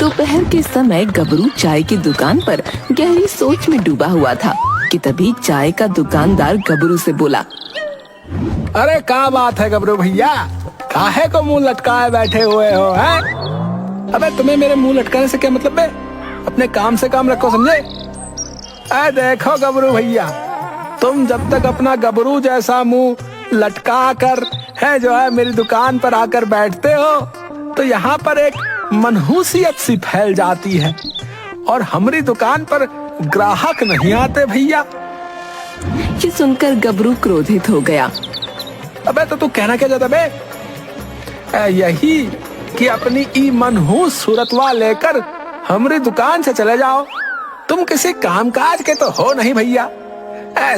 दोपहर के समय गबरू चाय की दुकान पर गहरी सोच में डूबा हुआ था कि तभी चाय का दुकानदार गबरू से बोला। अरे क्या बात है गबरू भैया, काहे को मुंह लटकाए बैठे हुए हो हैं? अबे तुम्हें मेरे मुंह लटकाने से क्या मतलब है? अपने काम से काम रखो, समझे? अरे देखो गबरू भैया, तुम जब तक अपना गबरू जैसा मुंह लटका कर है जो है मेरी दुकान पर आकर बैठते हो तो यहाँ पर एक मनहूसियत सी फैल जाती है और हमारी दुकान पर ग्राहक नहीं आते भैया। ये सुनकर गबरू क्रोधित हो गया। अबे तो तू कहना क्या चाहता बे? यही कि अपनी ई मनहूस सूरतवा लेकर हमारी दुकान से चले जाओ। तुम किसी कामकाज के तो हो नहीं भैया।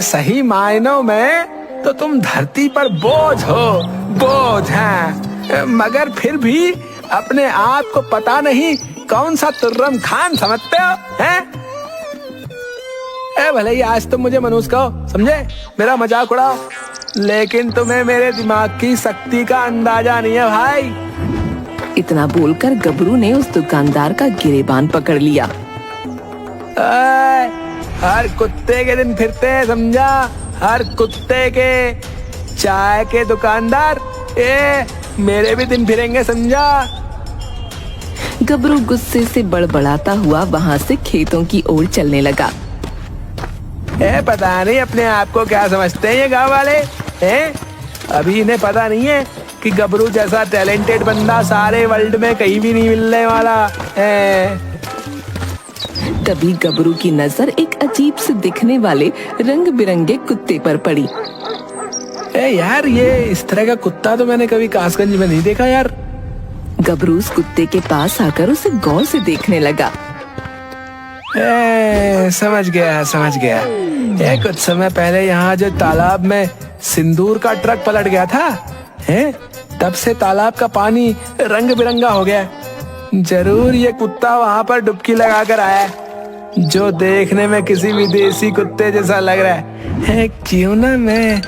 सही मायनों में तो तुम धरती पर बोझ हो, बोझ हैं, मगर फिर भी अपने आप को पता नहीं कौन सा तुर्रम खान समझते हो हैं? भले ही आज तुम मुझे मनहूस कहो, समझे, मेरा मजाक उड़ाओ, लेकिन तुम्हें मेरे दिमाग की शक्ति का अंदाजा नहीं है भाई। इतना बोलकर गबरू ने उस दुकानदार का गिरेबान पकड़ लिया। हर कुत्ते के दिन फिरते हैं, समझा? हर कुत्ते के चाय के दुकानदार मेरे भी दिन फिरेंगे, समझा? गबरू गुस्से से बड़बड़ाता हुआ वहाँ से खेतों की ओर चलने लगा। पता नहीं अपने आप को क्या समझते हैं ये गांव वाले हैं? अभी इन्हें पता नहीं है कि गबरू जैसा टैलेंटेड बंदा सारे वर्ल्ड में कहीं भी नहीं मिलने वाला है। तभी गबरू की नजर एक अजीब से दिखने वाले रंग बिरंगे कुत्ते पर पड़ी। यार, ये इस तरह का कुत्ता तो मैंने कभी कासगंज में नहीं देखा यार। गबरू उस कुत्ते के पास आकर उसे गौर से देखने लगा। समझ गया। कुछ समय पहले यहाँ जो तालाब में सिंदूर का ट्रक पलट गया था, तब से तालाब का पानी रंग बिरंगा हो गया। जरूर ये कुत्ता वहाँ पर डुबकी लगा कर आया, जो देखने में किसी विदेशी कुत्ते जैसा लग रहा है। क्यों ना मैं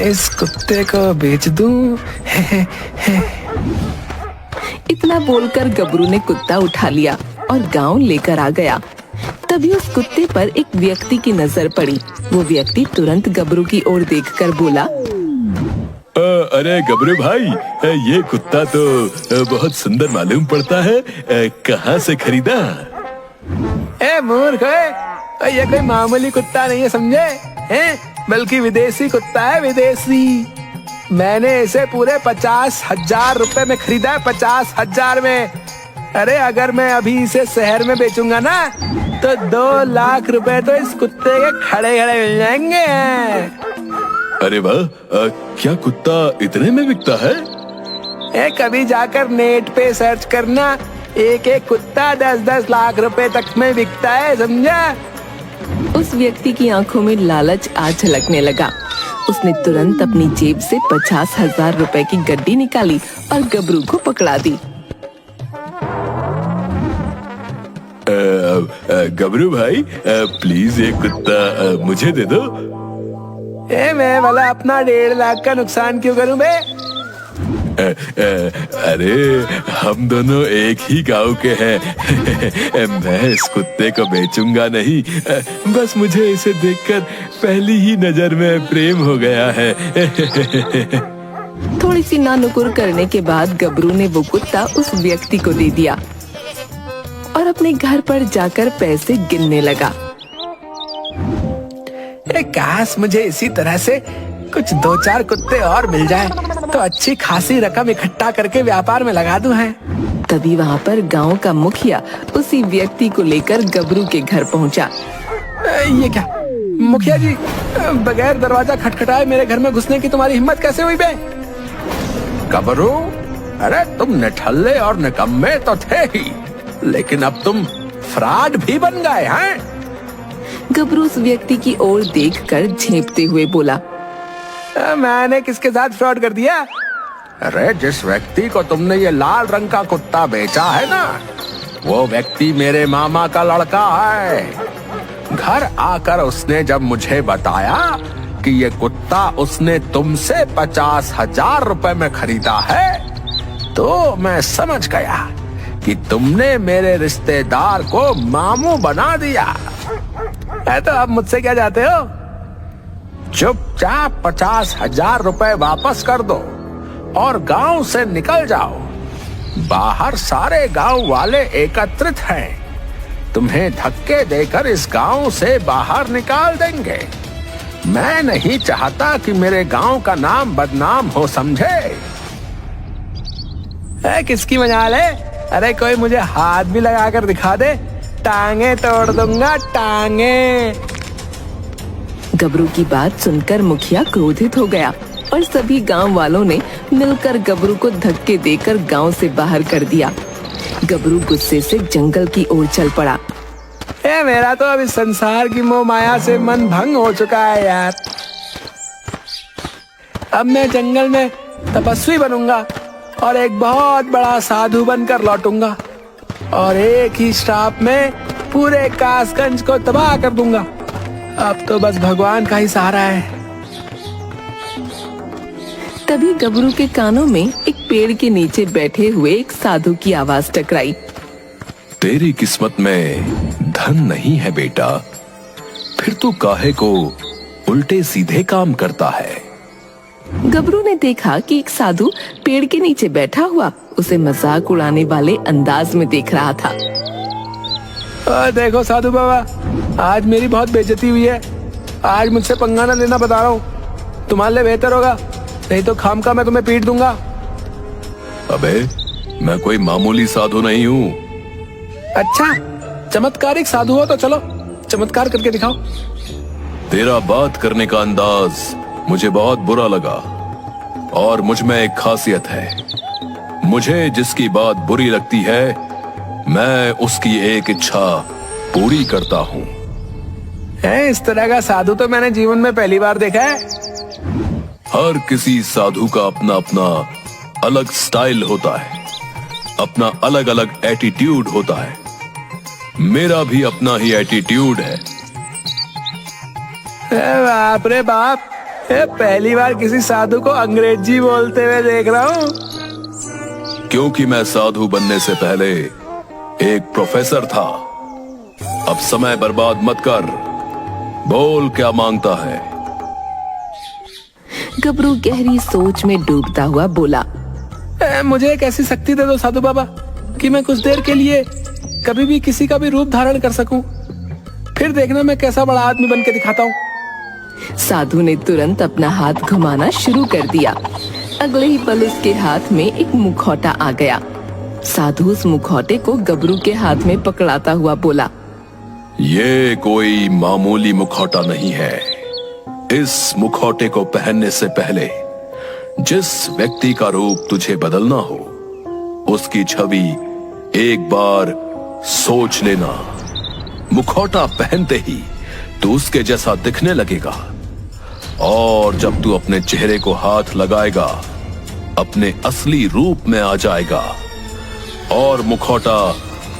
इस कुत्ते को बेच दूं? इतना बोलकर गबरू ने कुत्ता उठा लिया और गांव लेकर आ गया। तभी उस कुत्ते पर एक व्यक्ति की नजर पड़ी। वो व्यक्ति तुरंत गबरू की ओर देखकर बोला, अरे गबरू भाई, ये कुत्ता तो बहुत सुंदर मालूम पड़ता है, कहाँ से खरीदा? मूर्ख, ये कोई मामूली कुत्ता नहीं है, समझे? बल्कि विदेशी कुत्ता है, विदेशी। मैंने इसे पूरे 50,000 रुपए में खरीदा है, 50,000 में। अरे अगर मैं अभी इसे शहर में बेचूंगा ना तो 2 लाख रुपए तो इस कुत्ते के खड़े खड़े मिल जाएंगे। अरे वाह, क्या कुत्ता इतने में बिकता है? कभी जाकर नेट पे सर्च करना, एक कुत्ता 10-10 लाख रुपए तक में बिकता है, समझा? उस व्यक्ति की आंखों में लालच आज झलकने लगा। उसने तुरंत अपनी जेब से 50,000 रुपए की गड्डी निकाली और गबरू को पकड़ा दी। गबरू भाई, प्लीज एक कुत्ता मुझे दे दो। मैं वाला अपना 1.5 लाख का नुकसान क्यों करूं बे? अरे हम दोनों एक ही गांव के हैं। मैं इस कुत्ते को बेचूंगा नहीं, बस मुझे इसे देखकर पहली ही नजर में प्रेम हो गया है। थोड़ी सी नानुकुर करने के बाद गबरू ने वो कुत्ता उस व्यक्ति को दे दिया और अपने घर पर जाकर पैसे गिनने लगा। काश मुझे इसी तरह से कुछ 2-4 कुत्ते और मिल जाएं, तो अच्छी खासी रकम इकट्ठा करके व्यापार में लगा दूं है। तभी वहाँ पर गांव का मुखिया उसी व्यक्ति को लेकर गबरू के घर पहुँचा। ये क्या मुखिया जी, बगैर दरवाजा खटखटाए मेरे घर में घुसने की तुम्हारी हिम्मत कैसे हुई बे? गबरू, अरे तुम निठल्ले और निकम्मे तो थे ही, लेकिन अब तुम फ्रॉड भी बन गए हैं। गबरू उस व्यक्ति की ओर देखकर झेंपते हुए बोला, मैंने किसके साथ फ्रॉड कर दिया? अरे जिस व्यक्ति को तुमने ये लाल रंग का कुत्ता बेचा है ना, वो व्यक्ति मेरे मामा का लड़का है। घर आकर उसने जब मुझे बताया कि ये कुत्ता उसने तुमसे 50,000 रुपए में खरीदा है, तो मैं समझ गया कि तुमने मेरे रिश्तेदार को मामू बना दिया है, तो अब मुझसे क्या चाहते हो? चुपचाप 50,000 रुपए वापस कर दो और गांव से निकल जाओ। बाहर सारे गांव वाले एकत्रित हैं, तुम्हें धक्के देकर इस गांव से बाहर निकाल देंगे। मैं नहीं चाहता कि मेरे गांव का नाम बदनाम हो, समझे? किसकी मजाल है? अरे कोई मुझे हाथ भी लगाकर दिखा दे, टांगे तोड़ दूंगा, टांगे। गबरू की बात सुनकर मुखिया क्रोधित हो गया और सभी गांव वालों ने मिलकर गबरू को धक्के देकर गांव से बाहर कर दिया। गबरू गुस्से से जंगल की ओर चल पड़ा। मेरा तो अब इस संसार की मोह माया से मन भंग हो चुका है यार। अब मैं जंगल में तपस्वी बनूंगा और एक बहुत बड़ा साधु बनकर लौटूंगा और एक ही श्राप में पूरे कासगंज को तबाह कर दूंगा। अब तो बस भगवान का ही सहारा है। तभी गबरू के कानों में एक पेड़ के नीचे बैठे हुए एक साधु की आवाज टकराई। तेरी किस्मत में धन नहीं है बेटा, फिर तू काहे को उल्टे सीधे काम करता है? गबरू ने देखा कि एक साधु पेड़ के नीचे बैठा हुआ उसे मजाक उड़ाने वाले अंदाज में देख रहा था। देखो साधु बाबा, आज मेरी बहुत बेइज्जती हुई है। आज मुझसे पंगा ना लेना, बता रहा हूँ। तुम्हारे लिए बेहतर होगा, नहीं तो खामखा मैं तुम्हें पीट दूंगा। अबे मैं कोई मामूली साधु नहीं हूँ। अच्छा, चमत्कारिक साधु हो तो चलो चमत्कार करके दिखाओ। तेरा बात करने का अंदाज मुझे बहुत बुरा लगा और मुझ में एक खासियत है, मुझे जिसकी बात बुरी लगती है मैं उसकी एक इच्छा पूरी करता हूँ। इस तरह का साधु तो मैंने जीवन में पहली बार देखा है। हर किसी साधु का अपना अपना अलग स्टाइल होता है, अपना अलग अलग एटीट्यूड होता है। मेरा भी अपना ही एटीट्यूड है। बाप रे बाप, पहली बार किसी साधु को अंग्रेजी बोलते हुए देख रहा हूँ। क्योंकि मैं साधु बनने से पहले एक प्रोफेसर था। अब समय बर्बाद मत कर, बोल क्या मांगता है? गबरू गहरी सोच में डूबता हुआ बोला, मुझे एक ऐसी शक्ति दे दो साधु बाबा कि मैं कुछ देर के लिए कभी भी किसी का भी रूप धारण कर सकूं। फिर देखना मैं कैसा बड़ा आदमी बन के दिखाता हूँ। साधु ने तुरंत अपना हाथ घुमाना शुरू कर दिया। अगले ही पल उसके हाथ में एक मुखौटा आ गया। साधु उस मुखौटे को गबरू के हाथ में पकड़ाता हुआ बोला, ये कोई मामूली मुखौटा नहीं है। इस मुखौटे को पहनने से पहले जिस व्यक्ति का रूप तुझे बदलना हो उसकी छवि एक बार सोच लेना। मुखौटा पहनते ही तू उसके जैसा दिखने लगेगा और जब तू अपने चेहरे को हाथ लगाएगा अपने असली रूप में आ जाएगा और मुखौटा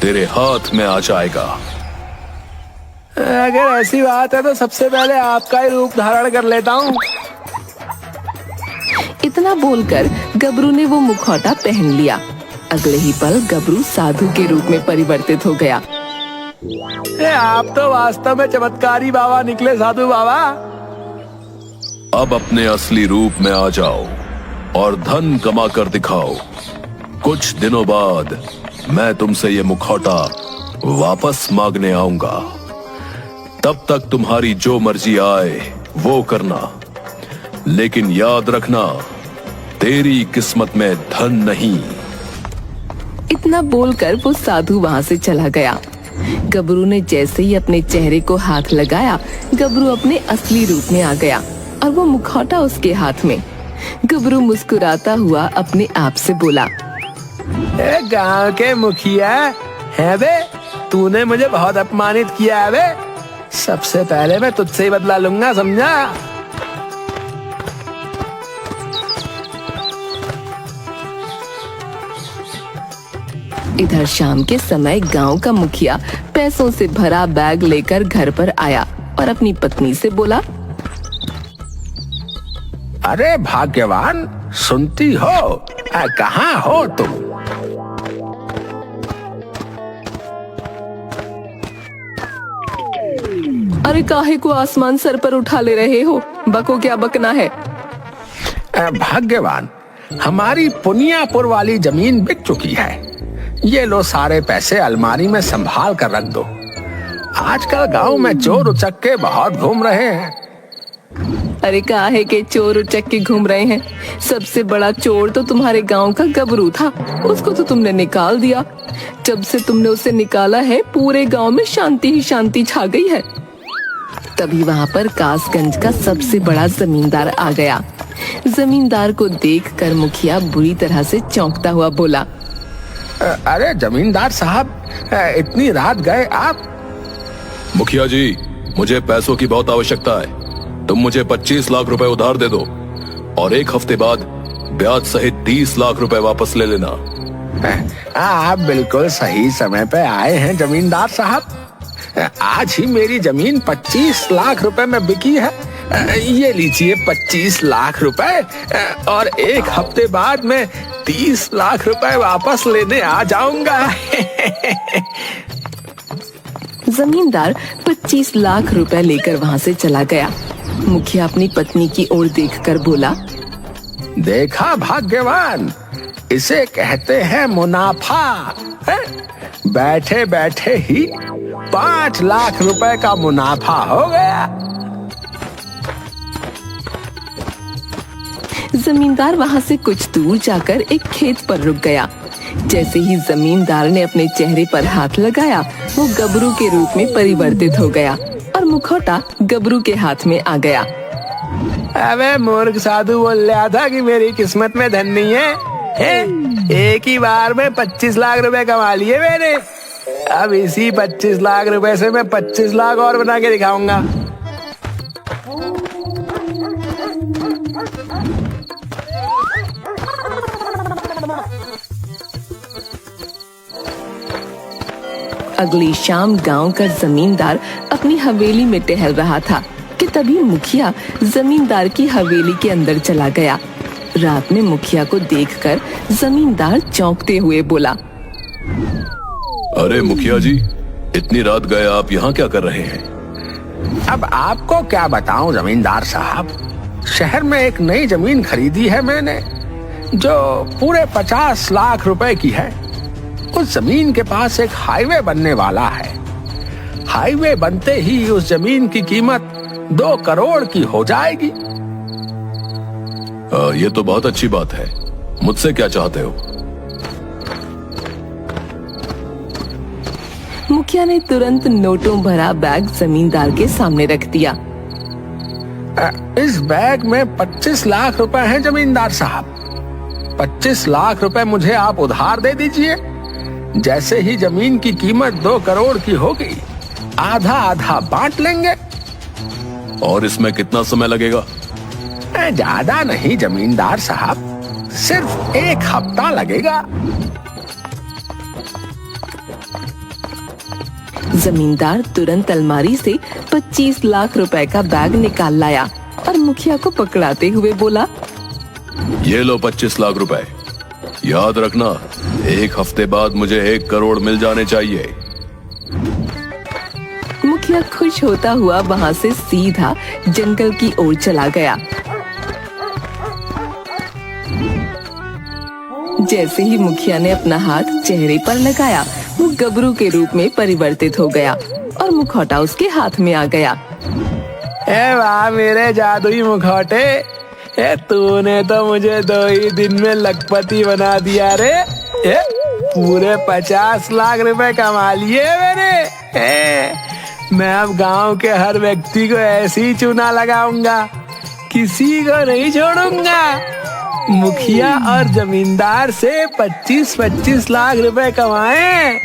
तेरे हाथ में आ जाएगा। अगर ऐसी बात है तो सबसे पहले आपका ही रूप धारण कर लेता हूँ। इतना बोलकर गबरू ने वो मुखौटा पहन लिया। अगले ही पल गबरू साधु के रूप में परिवर्तित हो गया। आप तो वास्तव में चमत्कारी बाबा निकले साधु बाबा। अब अपने असली रूप में आ जाओ और धन कमा कर दिखाओ। कुछ दिनों बाद मैं तुमसे ये मुखौटा वापस मांगने आऊंगा। तब तक तुम्हारी जो मर्जी आए वो करना, लेकिन याद रखना तेरी किस्मत में धन नहीं। इतना बोलकर वो साधु वहाँ से चला गया। गबरू ने जैसे ही अपने चेहरे को हाथ लगाया, गबरू अपने असली रूप में आ गया और वो मुखौटा उसके हाथ में। गबरू मुस्कुराता हुआ अपने आप से बोला, गांव के मुखिया है बे, तूने मुझे बहुत अपमानित किया है बे। सबसे पहले मैं तुझसे ही बदला लूंगा, समझा? इधर शाम के समय गांव का मुखिया पैसों से भरा बैग लेकर घर पर आया और अपनी पत्नी से बोला, अरे भाग्यवान, सुनती हो? कहाँ हो तुम? अरे काहे को आसमान सर पर उठा ले रहे हो? बको क्या बकना है? भाग्यवान, हमारी पुनियापुर वाली जमीन बिक चुकी है। ये लो सारे पैसे अलमारी में संभाल कर रख दो। आजकल गांव में चोर उचक्के बहुत घूम रहे हैं। अरे काहे के चोर उचक्के घूम रहे हैं? सबसे बड़ा चोर तो तुम्हारे गांव का गबरू था, उसको तो तुमने निकाल दिया। जब से तुमने उसे निकाला है पूरे गांव में शांति ही शांति छा गई है। तभी वहाँ पर कासगंज का सबसे बड़ा जमींदार आ गया। जमींदार को देखकर मुखिया बुरी तरह से चौंकता हुआ बोला, अरे जमींदार साहब, इतनी रात गए आप? मुखिया जी, मुझे पैसों की बहुत आवश्यकता है। तुम मुझे 25 लाख रुपए उधार दे दो और 1 हफ्ते बाद ब्याज सहित 30 लाख रुपए वापस ले लेना। आप बिल्कुल सही समय पे आए हैं जमींदार साहब। आज ही मेरी जमीन 25 लाख रुपए में बिकी है। ये लीजिए 25 लाख रुपए और 1 हफ्ते बाद मैं 30 लाख रुपए वापस लेने आ जाऊंगा। जमींदार 25 लाख रुपए लेकर वहाँ से चला गया। मुखिया अपनी पत्नी की ओर देखकर बोला, देखा भाग्यवान, इसे कहते हैं मुनाफा। बैठे बैठे ही 5 लाख रुपए का मुनाफा हो गया। जमींदार वहाँ से कुछ दूर जाकर एक खेत पर रुक गया। जैसे ही जमींदार ने अपने चेहरे पर हाथ लगाया, वो गबरू के रूप में परिवर्तित हो गया और मुखौटा गबरू के हाथ में आ गया। अबे मूर्ख साधु, बोल रहा था कि मेरी किस्मत में धन नहीं है। एक ही बार में 25 लाख रुपए कमा लिए मैंने। अब इसी 25 लाख रुपए से मैं 25 लाख और बना के दिखाऊंगा। अगली शाम गांव का जमींदार अपनी हवेली में टहल रहा था कि तभी मुखिया जमींदार की हवेली के अंदर चला गया। रात में मुखिया को देखकर जमींदार चौंकते हुए बोला, अरे मुखिया जी, इतनी रात गए आप यहाँ क्या कर रहे हैं? अब आपको क्या बताऊं जमींदार साहब, शहर में एक नई जमीन खरीदी है मैंने, जो पूरे 50 लाख रुपए की है। उस जमीन के पास एक हाईवे बनने वाला है। हाईवे बनते ही उस जमीन की कीमत 2 करोड़ की हो जाएगी। ये तो बहुत अच्छी बात है। मुझसे क्या चाहते हो? मुखिया ने तुरंत नोटों भरा बैग जमींदार के सामने रख दिया। इस बैग में 25 लाख रुपए हैं जमींदार साहब। 25 लाख रुपए मुझे आप उधार दे दीजिए। जैसे ही जमीन की कीमत 2 करोड़ की होगी, आधा आधा बांट लेंगे। और इसमें कितना समय लगेगा? ज्यादा नहीं जमींदार साहब, सिर्फ 1 हफ्ता लगेगा। जमींदार तुरंत अलमारी से 25 लाख रुपए का बैग निकाल लाया और मुखिया को पकड़ाते हुए बोला, ये लो 25 लाख रुपए। याद रखना, 1 हफ्ते बाद मुझे 1 करोड़ मिल जाने चाहिए। मुखिया खुश होता हुआ वहाँ से सीधा जंगल की ओर चला गया। जैसे ही मुखिया ने अपना हाथ चेहरे पर लगाया, वो गबरू के रूप में परिवर्तित हो गया और मुखौटा उसके हाथ में आ गया। ए वाह मेरे जादुई मुखौटे, तूने तो मुझे 2 ही दिन में लखपति बना दिया रे। पूरे 50 लाख रुपए कमा लिए मैंने। मैं अब गांव के हर व्यक्ति को ऐसी चूना लगाऊंगा, किसी को नहीं छोड़ूंगा। मुखिया और जमींदार से 25-25 लाख रुपए कमाए।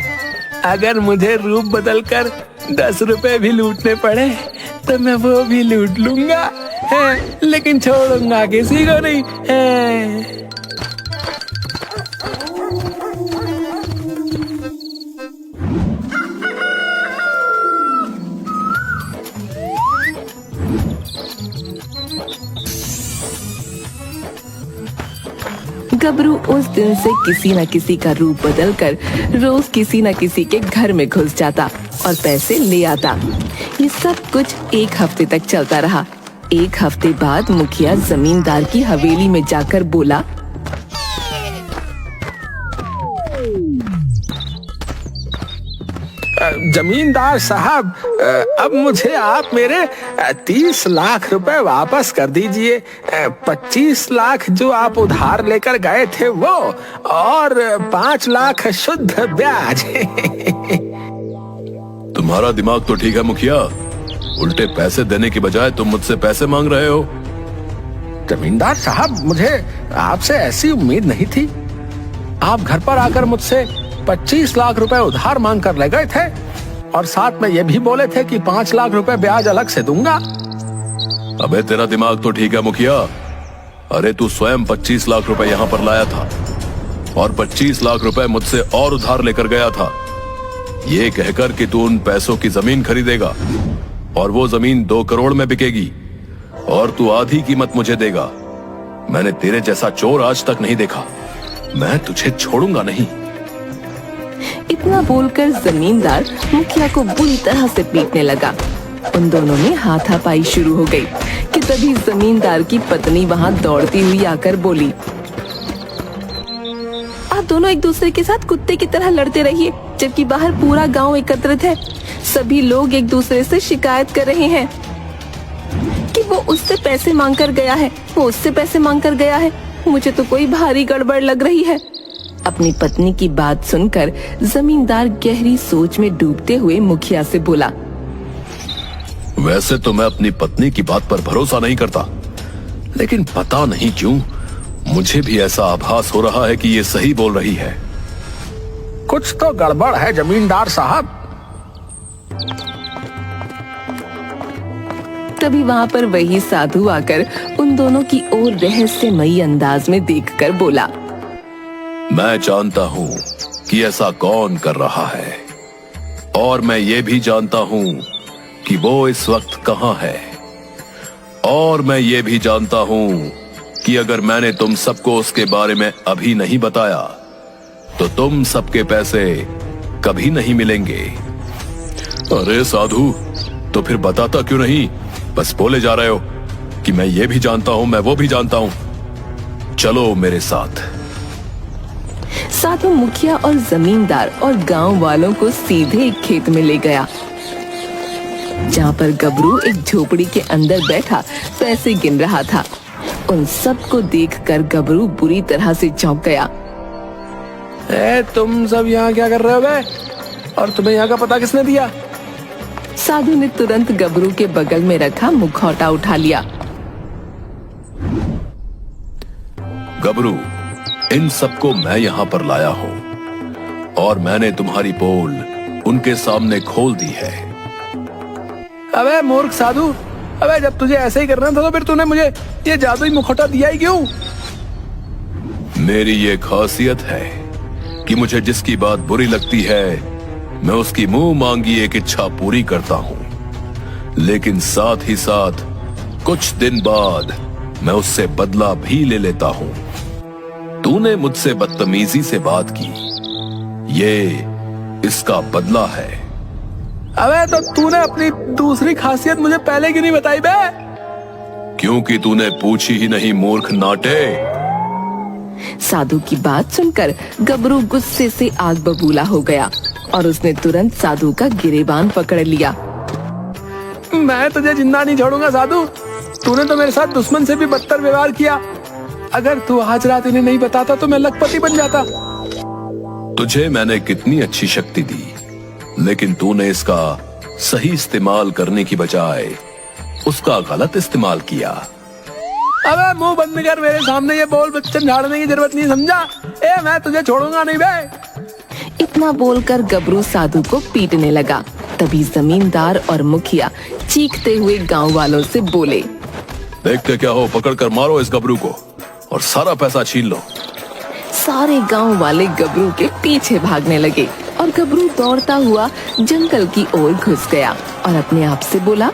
अगर मुझे रूप बदलकर 10 रुपए भी लूटने पड़े तो मैं वो भी लूट लूंगा, लेकिन छोड़ूंगा किसी को नहीं। गबरू उस दिन से किसी न किसी का रूप बदलकर रोज किसी न किसी के घर में घुस जाता और पैसे ले आता। ये सब कुछ एक हफ्ते तक चलता रहा। एक हफ्ते बाद मुखिया जमींदार की हवेली में जाकर बोला, जमींदार साहब, अब मुझे आप मेरे 30 लाख रुपए वापस कर दीजिए। 25 लाख जो आप उधार लेकर गए थे वो, और 5 लाख शुद्ध ब्याज। तुम्हारा दिमाग तो ठीक है मुखिया, उल्टे पैसे देने की बजाय तुम मुझसे पैसे मांग रहे हो। जमींदार साहब, मुझे आपसे ऐसी उम्मीद नहीं थी। आप घर पर आकर मुझसे 25 लाख रुपए उधार मांग कर ले गए थे, और साथ में ये भी बोले थे कि 5 लाख रुपए ब्याज अलग से दूंगा। अबे तेरा दिमाग तो ठीक है मुखिया। अरे तू स्वयं 25 लाख रुपए यहाँ पर लाया था, और 25 लाख रुपए मुझसे और उधार लेकर गया था, ये कहकर कि तू उन पैसों की जमीन खरीदेगा, और वो जमीन 2 करोड़ में बिकेगी, और तू आधी कीमत मुझे देगा। मैंने तेरे जैसा चोर आज तक नहीं देखा। मैं तुझे छोड़ूंगा नहीं। इतना बोलकर जमींदार मुखिया को बुरी तरह से पीटने लगा। उन दोनों में हाथापाई शुरू हो गई कि तभी जमींदार की पत्नी वहां दौड़ती हुई आकर बोली, आप दोनों एक दूसरे के साथ कुत्ते की तरह लड़ते रहिए, जबकि बाहर पूरा गांव एकत्रित है। सभी लोग एक दूसरे से शिकायत कर रहे हैं कि वो उससे पैसे मांग कर गया है, वो उससे पैसे मांग कर गया है। मुझे तो कोई भारी गड़बड़ लग रही है। अपनी पत्नी की बात सुनकर जमींदार गहरी सोच में डूबते हुए मुखिया से बोला, वैसे तो मैं अपनी पत्नी की बात पर भरोसा नहीं करता, लेकिन पता नहीं क्यों मुझे भी ऐसा आभास हो रहा है कि ये सही बोल रही है। कुछ तो गड़बड़ है जमींदार साहब। तभी वहाँ पर वही साधु आकर उन दोनों की ओर रहस्यमयी अंदाज में देखकर बोला, मैं जानता हूँ कि ऐसा कौन कर रहा है, और मैं ये भी जानता हूँ कि वो इस वक्त कहाँ है, और मैं ये भी जानता हूँ कि अगर मैंने तुम सबको उसके बारे में अभी नहीं बताया तो तुम सबके पैसे कभी नहीं मिलेंगे। अरे साधु, तो फिर बताता क्यों नहीं? बस बोले जा रहे हो कि मैं ये भी जानता हूँ, मैं वो भी जानता हूँ। चलो मेरे साथ। साधु मुखिया और जमींदार और गांव वालों को सीधे एक खेत में ले गया, जहाँ पर गबरू एक झोपड़ी के अंदर बैठा पैसे गिन रहा था। उन सबको देखकर गबरू बुरी तरह से चौंक गया। तुम सब यहाँ क्या कर रहे हो बे? और तुम्हें यहाँ का पता किसने दिया? साधु ने तुरंत गबरू के बगल में रखा मुखौटा उठा लिया। गबरू, इन सबको मैं यहाँ पर लाया हूँ, और मैंने तुम्हारी पोल उनके सामने खोल दी है। अबे मूर्ख साधु, अबे जब तुझे ऐसे ही करना था तो फिर तूने मुझे ये जादुई मुखौटा दिया ही क्यों? मेरी ये खासियत है कि मुझे जिसकी बात बुरी लगती है मैं उसकी मुंह मांगी एक इच्छा पूरी करता हूँ, लेकिन साथ ही साथ कुछ दिन बाद मैं उससे बदला भी ले लेता हूँ। तूने मुझसे बदतमीजी से बात की, ये इसका बदला है। अबे तो तूने अपनी दूसरी खासियत मुझे पहले क्यों नहीं बताई बे? क्योंकि तूने पूछी ही नहीं, मूर्ख नाटे। साधु की बात सुनकर गबरू गुस्से से आग बबूला हो गया और उसने तुरंत साधु का गिरेबान पकड़ लिया। मैं तुझे जिंदा नहीं छोड़ूंगा साधु। तूने तो मेरे साथ दुश्मन से भी बदतर व्यवहार किया। अगर तू आज रात इन्हें नहीं बताता तो मैं लखपति बन जाता। तुझे मैंने कितनी अच्छी शक्ति दी, लेकिन तूने इसका सही इस्तेमाल करने की बजाय उसका गलत इस्तेमाल किया। अबे मुंह बंद कर, मेरे सामने ये बोल बच्चन झाड़ने की जरूरत नहीं, समझा? मैं तुझे छोड़ूंगा नहीं बे। इतना बोलकर गबरू साधु को पीटने लगा। तभी जमींदार और मुखिया चीखते हुए गांव वालों से बोले, देखते क्या हो, पकड़ कर मारो इस गबरू को और सारा पैसा छीन लो। सारे गांव वाले गबरू के पीछे भागने लगे और गबरू दौड़ता हुआ जंगल की ओर घुस गया और अपने आप से बोला,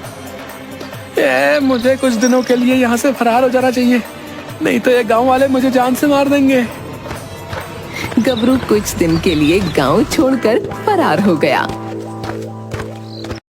मुझे कुछ दिनों के लिए यहाँ से फरार हो जाना चाहिए, नहीं तो ये गांव वाले मुझे जान से मार देंगे। गबरू कुछ दिन के लिए गांव छोड़कर फरार हो गया।